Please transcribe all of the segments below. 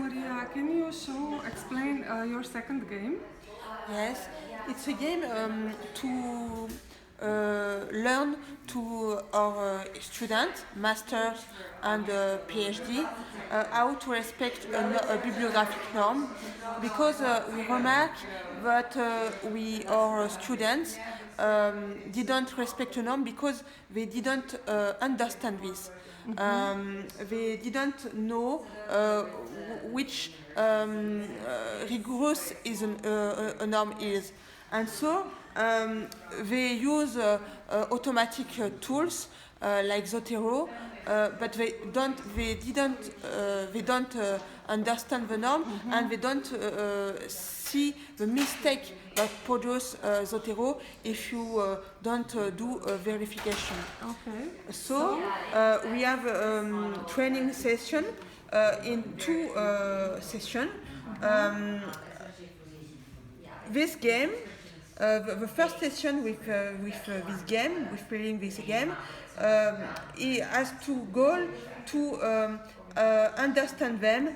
Maria, can you explain your second game? Yes, it's a game to learn to our students, masters and PhD, how to respect a bibliographic norm, because we remark that our students didn't respect a norm because they didn't understand this. They didn't know which rigorous is a norm is, and so they use automatic tools like Zotero, but they don't understand the norm, and they don't see the mistake that produce Zotero if you don't do a verification. Okay. So we have training session in two sessions. This game, the first session with this game, with playing this game, he has to goal to understand them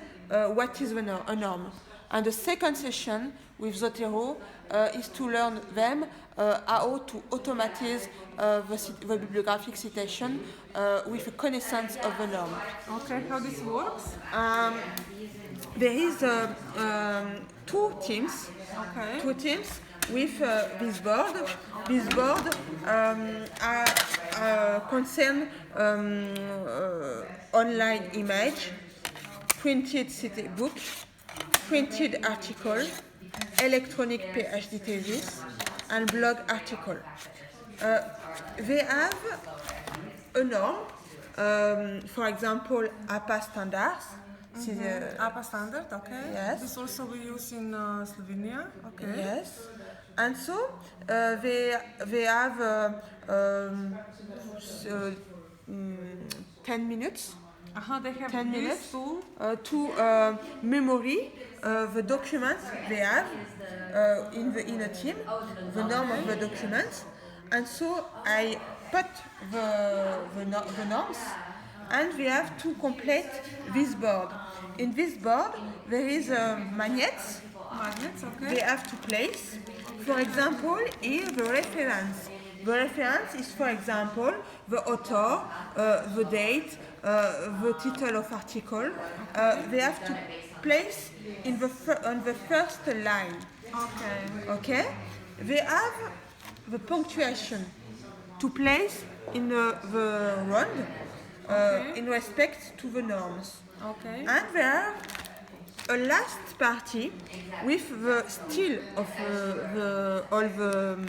what is a norm. And the second session with Zotero is to learn them how to automatize the bibliographic citation with a connaissance of the norm. Okay, how this works? There is two teams. Okay. Two teams with this board. This board concern online image, printed city book, printed article, electronic PhD thesis, and blog article. They have a norm, for example, APA standards. APA standard, okay. Yes. This also we use in Slovenia, okay. Yes, and so they have 10 minutes. They have 10 this minutes tool. to memory the documents they have in a team, the norm of the documents, and so I put the norms, and we have to complete this board. In this board there is magnets. Magnets, okay. They have to place. For example, here the reference. The reference is, for example, the author, the date, the title of article. They have to place on the first line. Okay. Okay? They have the punctuation to place in the round in respect to the norms. Okay. And there a last party with the still of all the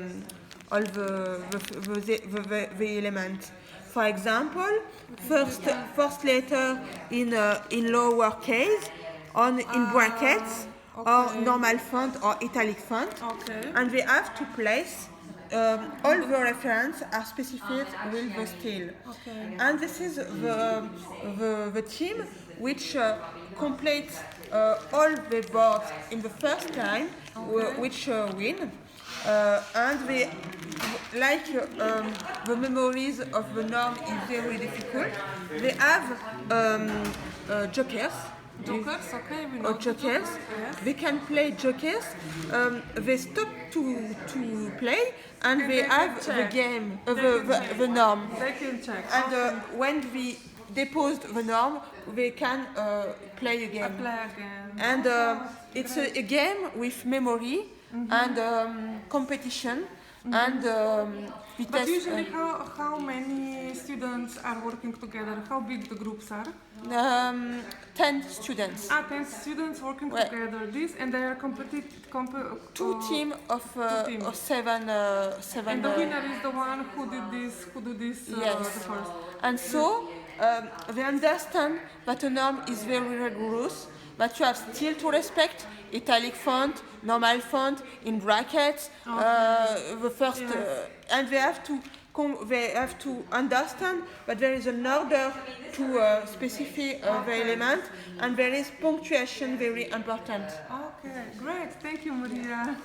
elements. For example, first letter in lowercase, in brackets, okay. or normal font or italic font. Okay. And we have to place all the references are specified with the still. Okay. And this is the team which completes all the boards in the first time, which win. And they, like the memories of the norm is very difficult, they have jokers. Jokers, okay, we know Jokers. Yes. They can play jokers. They stop to play, and they have the game, the norm. They can check. And when we depose the norm, they can play again. Play again. And it's a game with memory and competition and But usually, how many students are working together? How big the groups are? 10 students. 10 students working together. This and they are Two teams of seven. And the winner is the one who do this Yes. the first. And so they understand that a norm is very rigorous, but you have still to respect italic font, normal font, in brackets, the first, and they have to understand that there is an order to specify the element, and there is punctuation very important. Okay, great. Thank you, Maria.